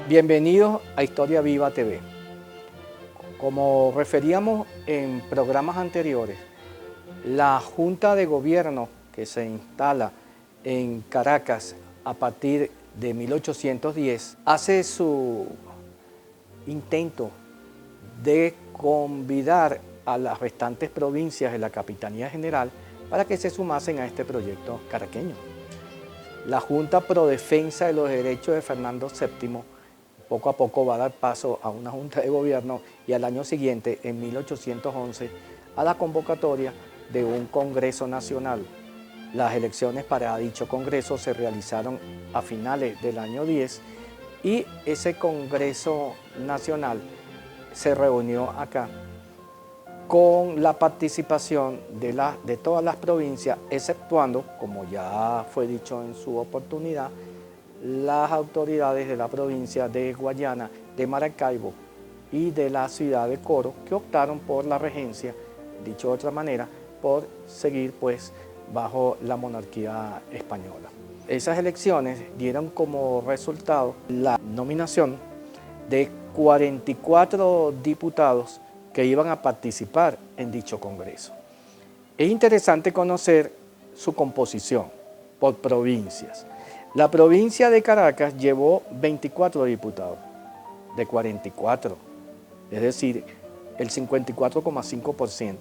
Bienvenidos a Historia Viva TV. Como referíamos en programas anteriores, la Junta de Gobierno que se instala en Caracas a partir de 1810 hace su intento de convidar a las restantes provincias de la Capitanía General para que se sumasen a este proyecto caraqueño. La Junta Pro Defensa de los Derechos de Fernando VII poco a poco va a dar paso a una Junta de Gobierno y al año siguiente, en 1811, a la convocatoria de un Congreso Nacional. Las elecciones para dicho Congreso se realizaron a finales del año 10 y ese Congreso Nacional se reunió acá con la participación de todas las provincias, exceptuando, como ya fue dicho en su oportunidad, las autoridades de la provincia de Guayana, de Maracaibo y de la ciudad de Coro, que optaron por la regencia, dicho de otra manera, por seguir pues bajo la monarquía española. Esas elecciones dieron como resultado la nominación de 44 diputados que iban a participar en dicho Congreso. Es interesante conocer su composición por provincias. La provincia de Caracas llevó 24 diputados, de 44, es decir, el 54,5%.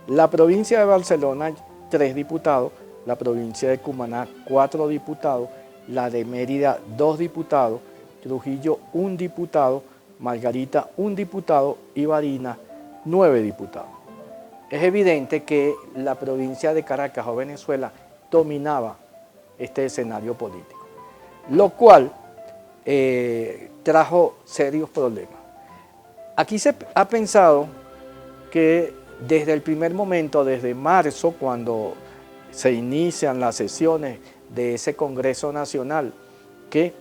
La provincia de Barcelona, 3 diputados, la provincia de Cumaná, 4 diputados, la de Mérida, 2 diputados, Trujillo, 1 diputado, Margarita, 1 diputado y Barinas, 9 diputados. Es evidente que la provincia de Caracas o Venezuela dominaba este escenario político, lo cual trajo serios problemas. Aquí se ha pensado que desde el primer momento, desde marzo, cuando se inician las sesiones de ese Congreso Nacional, que,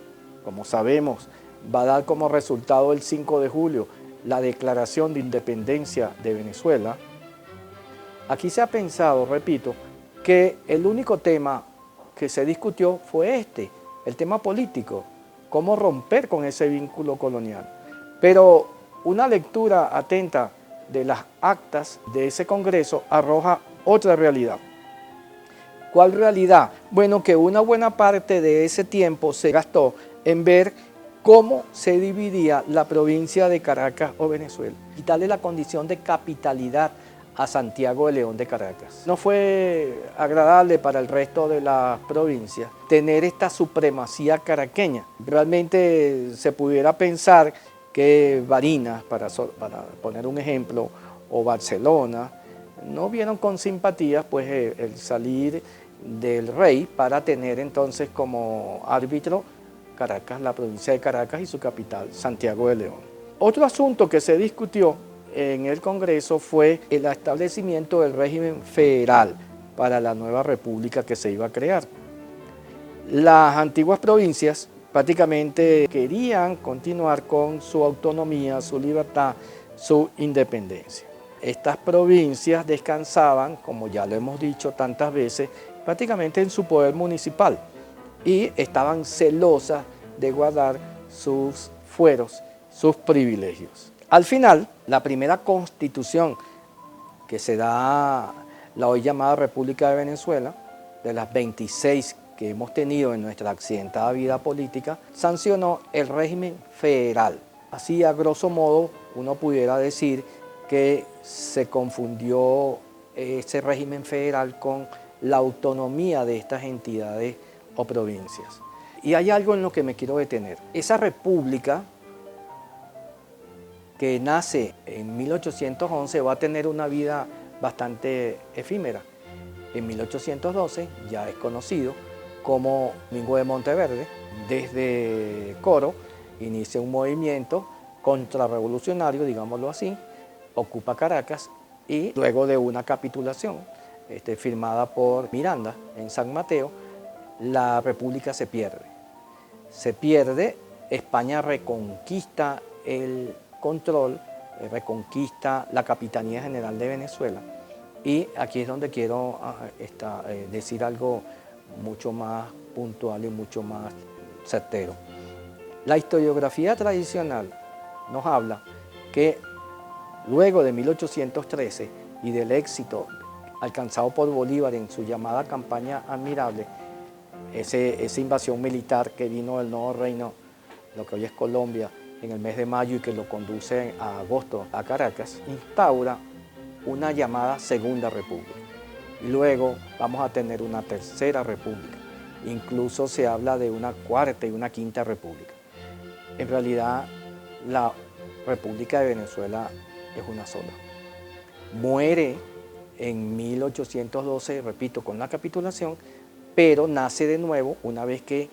como sabemos, va a dar como resultado el 5 de julio la Declaración de Independencia de Venezuela, aquí se ha pensado, repito, que el único tema que se discutió fue el tema político, cómo romper con ese vínculo colonial. Pero una lectura atenta de las actas de ese Congreso arroja otra realidad. ¿Cuál realidad? Bueno, que una buena parte de ese tiempo se gastó en ver cómo se dividía la provincia de Caracas o Venezuela, quitarle la condición de capitalidad a Santiago de León de Caracas. No fue agradable para el resto de las provincias tener esta supremacía caraqueña. Realmente se pudiera pensar que Barinas, para poner un ejemplo, o Barcelona, no vieron con simpatía pues, el salir del rey para tener entonces como árbitro Caracas, la provincia de Caracas y su capital, Santiago de León. Otro asunto que se discutió en el Congreso fue el establecimiento del régimen federal para la nueva república que se iba a crear. Las antiguas provincias prácticamente querían continuar con su autonomía, su libertad, su independencia. Estas provincias descansaban, como ya lo hemos dicho tantas veces, prácticamente en su poder municipal y estaban celosas de guardar sus fueros, sus privilegios. Al final, la primera constitución que se da la hoy llamada República de Venezuela, de las 26 que hemos tenido en nuestra accidentada vida política, sancionó el régimen federal. Así, a grosso modo, uno pudiera decir que se confundió ese régimen federal con la autonomía de estas entidades o provincias. Y hay algo en lo que me quiero detener. Esa república que nace en 1811 va a tener una vida bastante efímera. En 1812 ya es conocido como Domingo de Monteverde, desde Coro, inicia un movimiento contrarrevolucionario, digámoslo así, ocupa Caracas y luego de una capitulación firmada por Miranda en San Mateo, la república se pierde. Se pierde, España reconquista el control, reconquista la Capitanía General de Venezuela y aquí es donde quiero decir algo mucho más puntual y mucho más certero. La historiografía tradicional nos habla que luego de 1813 y del éxito alcanzado por Bolívar en su llamada campaña admirable, esa invasión militar que vino del nuevo reino, lo que hoy es Colombia, en el mes de mayo y que lo conduce a agosto a Caracas, instaura una llamada Segunda República. Y luego vamos a tener una Tercera República. Incluso se habla de una Cuarta y una Quinta República. En realidad, la República de Venezuela es una sola. Muere en 1812, repito, con la capitulación, pero nace de nuevo una vez que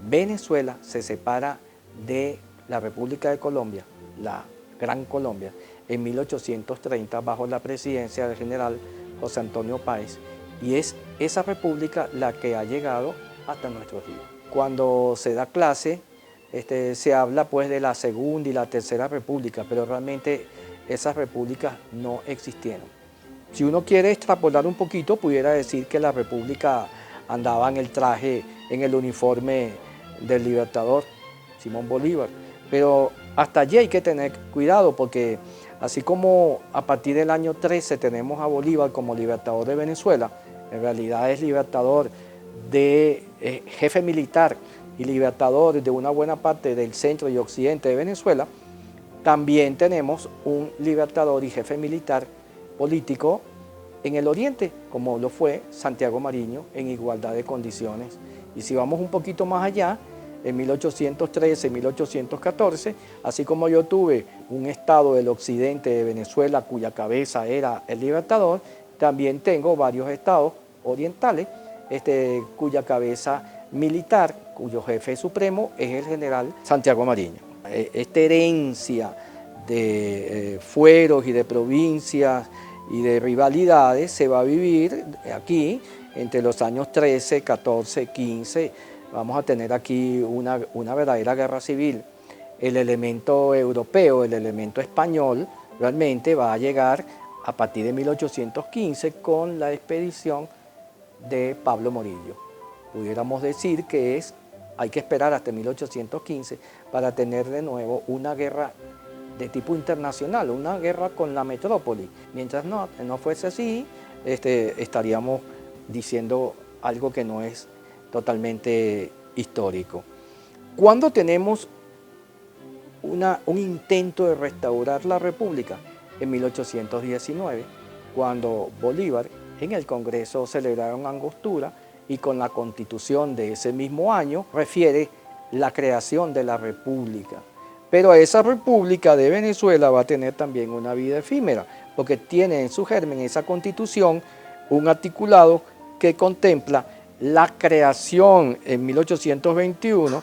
Venezuela se separa de la República de Colombia, la Gran Colombia, en 1830 bajo la presidencia del general José Antonio Páez, y es esa república la que ha llegado hasta nuestros días. Cuando se da clase, se habla pues de la Segunda y la Tercera República, pero realmente esas repúblicas no existieron. Si uno quiere extrapolar un poquito, pudiera decir que la república andaba en el traje, en el uniforme del Libertador, Simón Bolívar, pero hasta allí hay que tener cuidado porque así como a partir del año 13 tenemos a Bolívar como libertador de Venezuela, en realidad es libertador de jefe militar y libertador de una buena parte del centro y occidente de Venezuela, también tenemos un libertador y jefe militar político en el oriente, como lo fue Santiago Mariño, en igualdad de condiciones. Y si vamos un poquito más allá, en 1813, 1814, así como yo tuve un estado del occidente de Venezuela cuya cabeza era el libertador, también tengo varios estados orientales cuya cabeza militar, cuyo jefe supremo es el general Santiago Mariño. Esta herencia de fueros y de provincias y de rivalidades se va a vivir aquí entre los años 13, 14, 15. Vamos a tener aquí una verdadera guerra civil. El elemento europeo, el elemento español, realmente va a llegar a partir de 1815 con la expedición de Pablo Morillo. Pudiéramos decir que hay que esperar hasta 1815 para tener de nuevo una guerra de tipo internacional, una guerra con la metrópoli. Mientras no fuese así, estaríamos diciendo algo que no es totalmente histórico. ¿Cuándo tenemos un intento de restaurar la República? En 1819, cuando Bolívar en el Congreso celebraron Angostura y con la Constitución de ese mismo año refiere la creación de la República. Pero esa República de Venezuela va a tener también una vida efímera, porque tiene en su germen esa Constitución un articulado que contempla la creación en 1821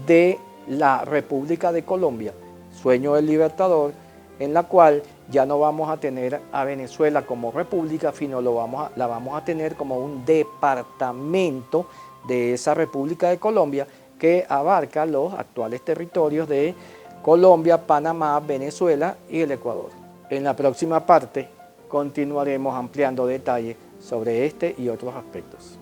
de la República de Colombia, sueño del Libertador, en la cual ya no vamos a tener a Venezuela como república, sino la vamos a tener como un departamento de esa República de Colombia que abarca los actuales territorios de Colombia, Panamá, Venezuela y el Ecuador. En la próxima parte continuaremos ampliando detalles sobre este y otros aspectos.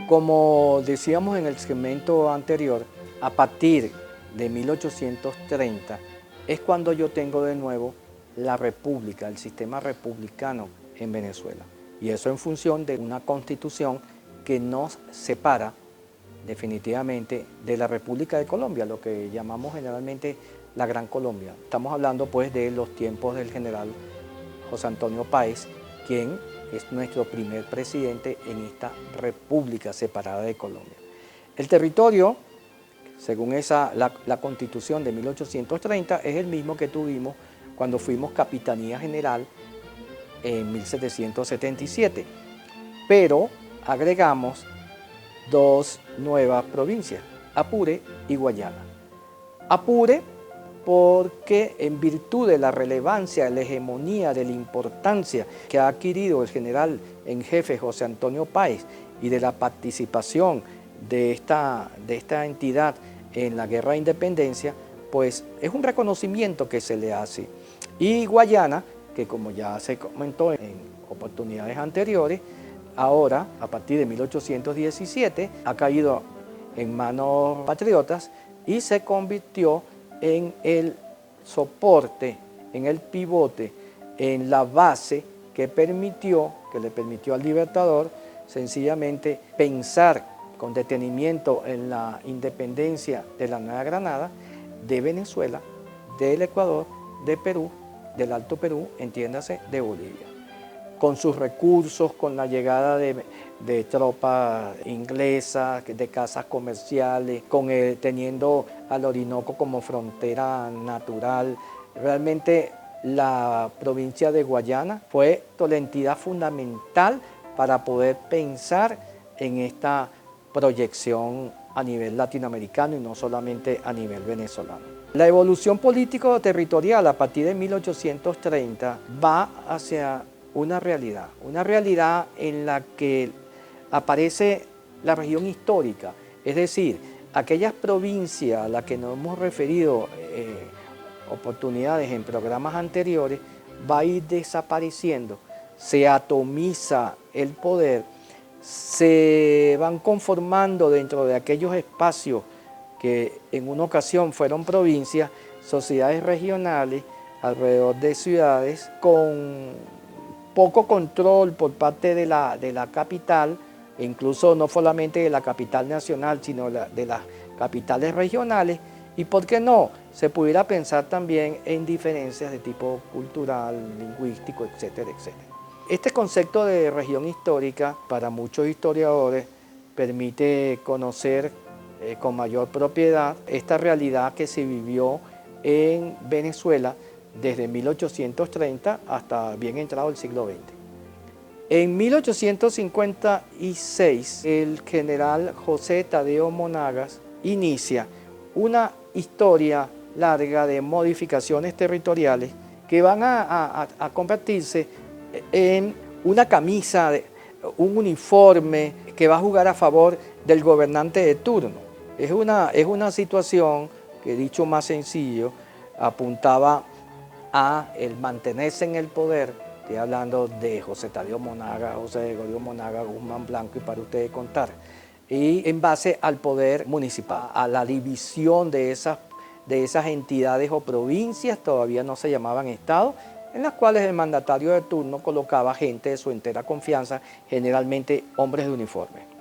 Como decíamos en el segmento anterior, a partir de 1830 es cuando yo tengo de nuevo la república, el sistema republicano en Venezuela. Y eso en función de una constitución que nos separa definitivamente de la República de Colombia, lo que llamamos generalmente la Gran Colombia. Estamos hablando pues de los tiempos del general José Antonio Páez, quien es nuestro primer presidente en esta república separada de Colombia. El territorio, según la Constitución de 1830, es el mismo que tuvimos cuando fuimos Capitanía General en 1777, pero agregamos dos nuevas provincias, Apure y Guayana. Apure porque en virtud de la relevancia, de la hegemonía, de la importancia que ha adquirido el general en jefe José Antonio Páez y de la participación de esta entidad en la guerra de independencia, pues es un reconocimiento que se le hace. Y Guayana, que como ya se comentó en oportunidades anteriores, ahora, a partir de 1817, ha caído en manos patriotas y se convirtió en el soporte, en el pivote, en la base que le permitió al Libertador sencillamente pensar con detenimiento en la independencia de la Nueva Granada, de Venezuela, del Ecuador, de Perú, del Alto Perú, entiéndase, de Bolivia. Con sus recursos, con la llegada de tropas inglesas, de casas comerciales, teniendo al Orinoco como frontera natural. Realmente la provincia de Guayana fue la entidad fundamental para poder pensar en esta proyección a nivel latinoamericano y no solamente a nivel venezolano. La evolución político-territorial a partir de 1830 va hacia una realidad en la que aparece la región histórica, es decir, aquellas provincias a las que nos hemos referido oportunidades en programas anteriores, va a ir desapareciendo, se atomiza el poder, se van conformando dentro de aquellos espacios que en una ocasión fueron provincias, sociedades regionales alrededor de ciudades con poco control por parte de la capital, incluso no solamente de la capital nacional, sino de las capitales regionales, y por qué no, se pudiera pensar también en diferencias de tipo cultural, lingüístico, etcétera, etcétera. Este concepto de región histórica, para muchos historiadores, permite conocer con mayor propiedad esta realidad que se vivió en Venezuela desde 1830 hasta bien entrado el siglo XX. En 1856, el general José Tadeo Monagas inicia una historia larga de modificaciones territoriales que van a convertirse en una camisa, un uniforme que va a jugar a favor del gobernante de turno. Es una situación que, dicho más sencillo, apuntaba a el mantenerse en el poder. Estoy hablando de José Tadeo Monagas, José Gregorio Monagas, Guzmán Blanco y para ustedes contar. Y en base al poder municipal, a la división de esas entidades o provincias, todavía no se llamaban estados, en las cuales el mandatario de turno colocaba gente de su entera confianza, generalmente hombres de uniforme.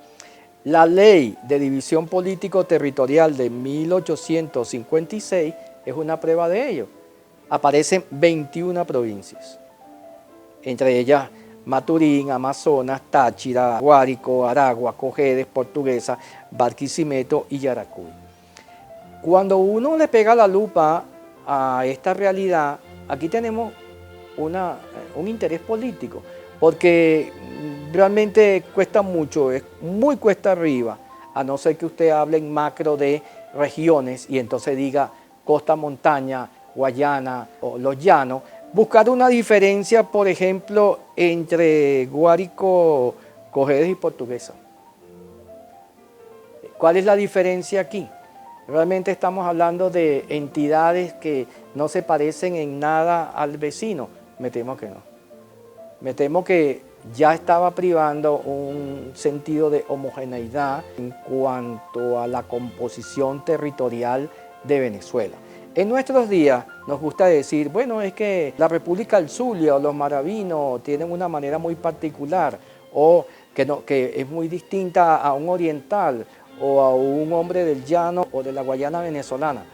La Ley de División Político-Territorial de 1856 es una prueba de ello. Aparecen 21 provincias, entre ellas Maturín, Amazonas, Táchira, Guárico, Aragua, Cojedes, Portuguesa, Barquisimeto y Yaracuy. Cuando uno le pega la lupa a esta realidad, aquí tenemos un interés político, porque realmente cuesta mucho, es muy cuesta arriba, a no ser que usted hable en macro de regiones y entonces diga costa, montaña, Guayana o los llanos, buscar una diferencia, por ejemplo, entre Guárico, Cojedes y Portuguesa. ¿Cuál es la diferencia aquí? Realmente estamos hablando de entidades que no se parecen en nada al vecino. Me temo que no. Me temo que ya estaba privando un sentido de homogeneidad en cuanto a la composición territorial de Venezuela. En nuestros días nos gusta decir, bueno, es que la República del Zulia o los maravinos tienen una manera muy particular o que es muy distinta a un oriental o a un hombre del llano o de la Guayana venezolana.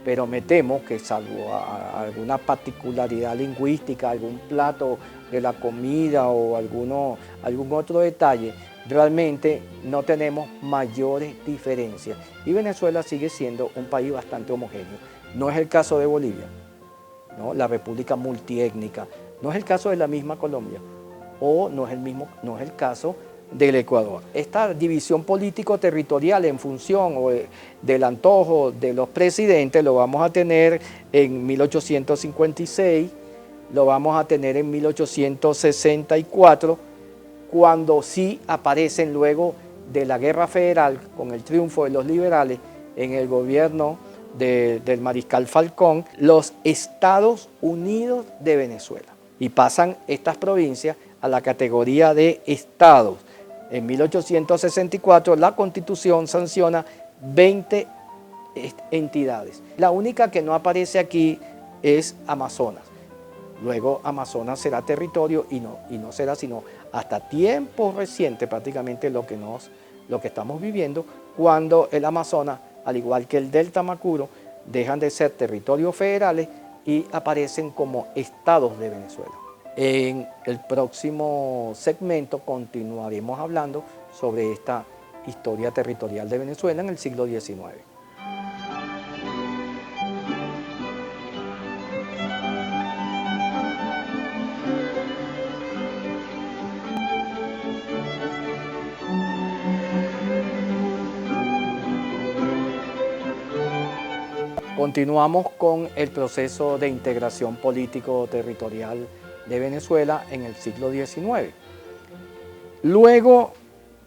Pero me temo que salvo alguna particularidad lingüística, algún plato de la comida o algún otro detalle, realmente no tenemos mayores diferencias. Y Venezuela sigue siendo un país bastante homogéneo. No es el caso de Bolivia, ¿no? La república multiétnica. No es el caso de la misma Colombia o no es el caso del Ecuador. Esta división político-territorial en función del antojo de los presidentes lo vamos a tener en 1856, lo vamos a tener en 1864, cuando sí aparecen luego de la Guerra Federal, con el triunfo de los liberales en el gobierno del mariscal Falcón, los Estados Unidos de Venezuela. Y pasan estas provincias a la categoría de estados. En 1864 la Constitución sanciona 20 entidades. La única que no aparece aquí es Amazonas. Luego Amazonas será territorio y no será sino hasta tiempos recientes prácticamente lo que estamos viviendo, cuando el Amazonas, al igual que el Delta Macuro, dejan de ser territorios federales y aparecen como estados de Venezuela. En el próximo segmento continuaremos hablando sobre esta historia territorial de Venezuela en el siglo XIX. Continuamos con el proceso de integración político-territorial de Venezuela en el siglo XIX. Luego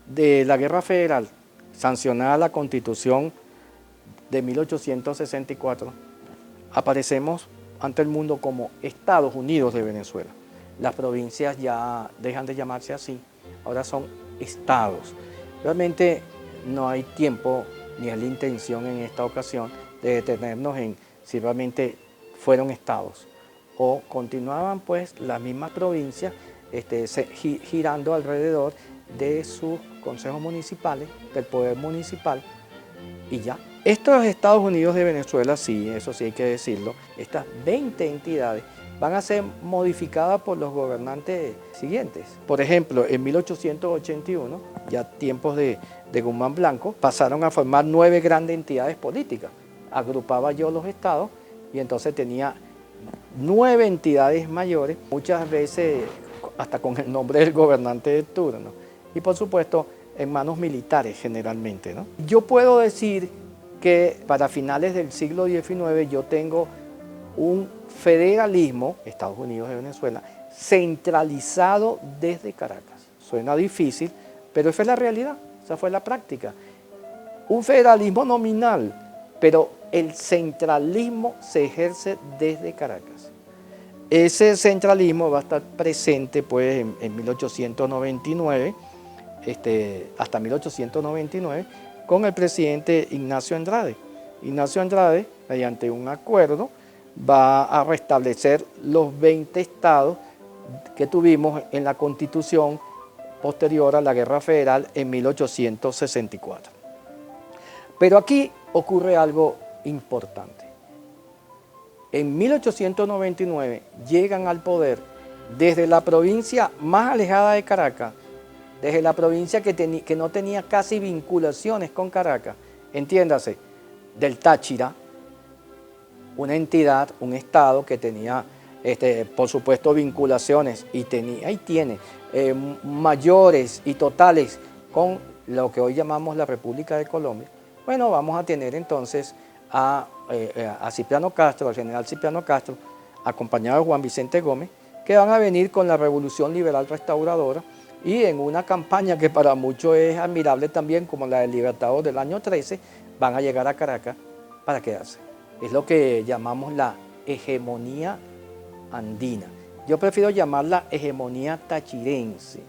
de la Guerra Federal, sancionada la Constitución de 1864, aparecemos ante el mundo como Estados Unidos de Venezuela. Las provincias ya dejan de llamarse así, ahora son estados. Realmente no hay tiempo ni es la intención en esta ocasión de detenernos en si realmente fueron estados o continuaban pues las mismas provincias girando alrededor de sus consejos municipales, del poder municipal y ya. Estos Estados Unidos de Venezuela, sí, eso sí hay que decirlo, estas 20 entidades van a ser modificadas por los gobernantes siguientes. Por ejemplo, en 1881, ya tiempos de Guzmán Blanco, pasaron a formar 9 grandes entidades políticas. Agrupaba yo los estados y entonces tenía 9 entidades mayores, muchas veces hasta con el nombre del gobernante de turno. Y por supuesto, en manos militares generalmente, ¿no? Yo puedo decir que para finales del siglo XIX yo tengo un federalismo, Estados Unidos de Venezuela, centralizado desde Caracas. Suena difícil, pero esa es la realidad, esa fue la práctica. Un federalismo nominal, pero el centralismo se ejerce desde Caracas. Ese centralismo va a estar presente pues, en 1899, hasta 1899, con el presidente Ignacio Andrade. Ignacio Andrade, mediante un acuerdo, va a restablecer los 20 estados que tuvimos en la Constitución posterior a la Guerra Federal en 1864. Pero aquí ocurre algo importante. En 1899 llegan al poder desde la provincia más alejada de Caracas, desde la provincia que no tenía casi vinculaciones con Caracas, entiéndase, del Táchira, una entidad, un estado que tenía, por supuesto, vinculaciones y tiene mayores y totales con lo que hoy llamamos la República de Colombia. Bueno, vamos a tener entonces a Cipriano Castro, al general Cipriano Castro, acompañado de Juan Vicente Gómez, que van a venir con la Revolución Liberal Restauradora y en una campaña que para muchos es admirable también, como la del Libertador del año 13, van a llegar a Caracas para quedarse. Es lo que llamamos la hegemonía andina. Yo prefiero llamarla hegemonía tachirense,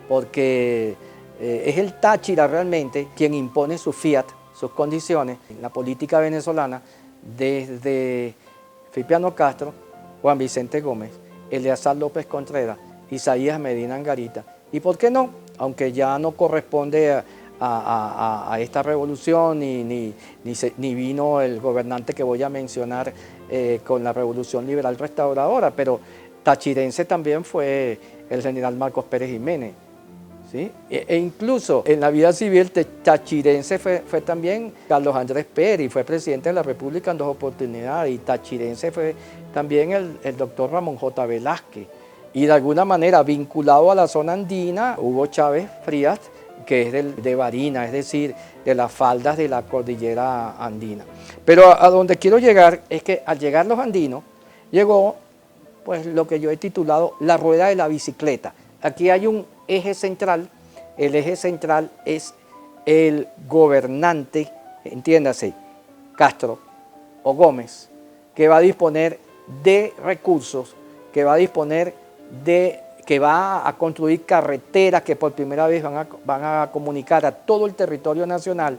porque es el Táchira realmente quien impone su fiat, sus condiciones en la política venezolana desde Cipriano Castro, Juan Vicente Gómez, Eleazar López Contreras, Isaías Medina Angarita. ¿Y por qué no? Aunque ya no corresponde a esta revolución ni vino el gobernante que voy a mencionar con la Revolución Liberal Restauradora, pero tachirense también fue el general Marcos Pérez Jiménez. ¿Sí? E incluso en la vida civil tachirense fue también Carlos Andrés Pérez, fue presidente de la República en 2 oportunidades, y tachirense fue también el doctor Ramón J. Velázquez. Y de alguna manera vinculado a la zona andina, Hugo Chávez Frías, que es de Barinas, es decir, de las faldas de la cordillera andina. Pero a donde quiero llegar es que al llegar los andinos, llegó pues lo que yo he titulado la rueda de la bicicleta. Aquí hay un eje central el eje central es el gobernante, entiéndase, Castro o Gómez, que va a disponer de recursos, que va a disponer de, que va a construir carreteras que por primera vez van a comunicar a todo el territorio nacional,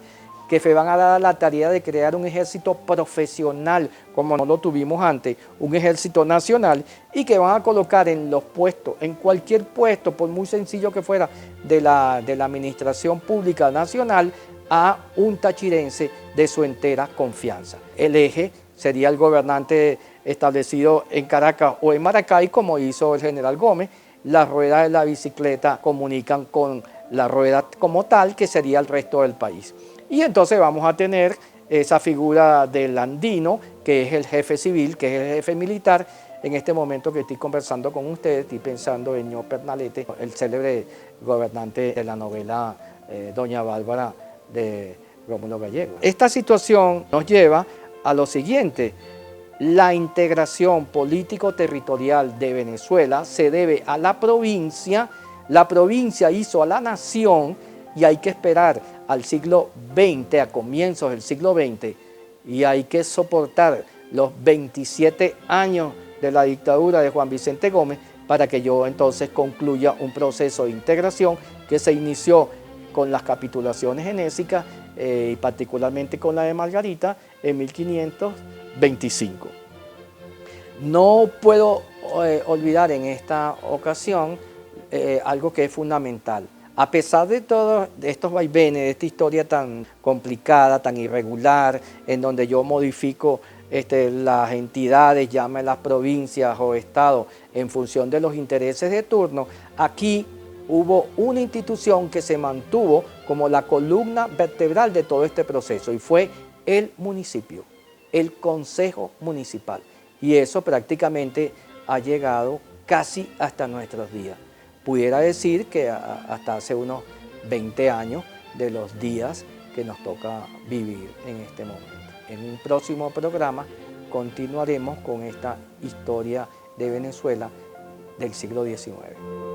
que se van a dar la tarea de crear un ejército profesional, como no lo tuvimos antes, un ejército nacional, y que van a colocar en los puestos, en cualquier puesto, por muy sencillo que fuera, de la administración pública nacional, a un tachirense de su entera confianza. El eje sería el gobernante establecido en Caracas o en Maracay, como hizo el general Gómez. Las ruedas de la bicicleta comunican con la rueda como tal, que sería el resto del país. Y entonces vamos a tener esa figura del andino, que es el jefe civil, que es el jefe militar. En este momento que estoy conversando con ustedes, estoy pensando en Ño Pernalete, el célebre gobernante de la novela Doña Bárbara de Rómulo Gallego. Esta situación nos lleva a lo siguiente: la integración político-territorial de Venezuela se debe a la provincia hizo a la nación, y hay que esperar al siglo XX, a comienzos del siglo XX, y hay que soportar los 27 años de la dictadura de Juan Vicente Gómez para que yo entonces concluya un proceso de integración que se inició con las capitulaciones genésicas y particularmente con la de Margarita en 1525. No puedo olvidar en esta ocasión algo que es fundamental. A pesar de todos estos vaivenes, de esta historia tan complicada, tan irregular, en donde yo modifico las entidades, llámelas provincias o estados, en función de los intereses de turno, aquí hubo una institución que se mantuvo como la columna vertebral de todo este proceso, y fue el municipio, el Consejo Municipal. Y eso prácticamente ha llegado casi hasta nuestros días. Pudiera decir que hasta hace unos 20 años de los días que nos toca vivir en este momento. En un próximo programa continuaremos con esta historia de Venezuela del siglo XIX.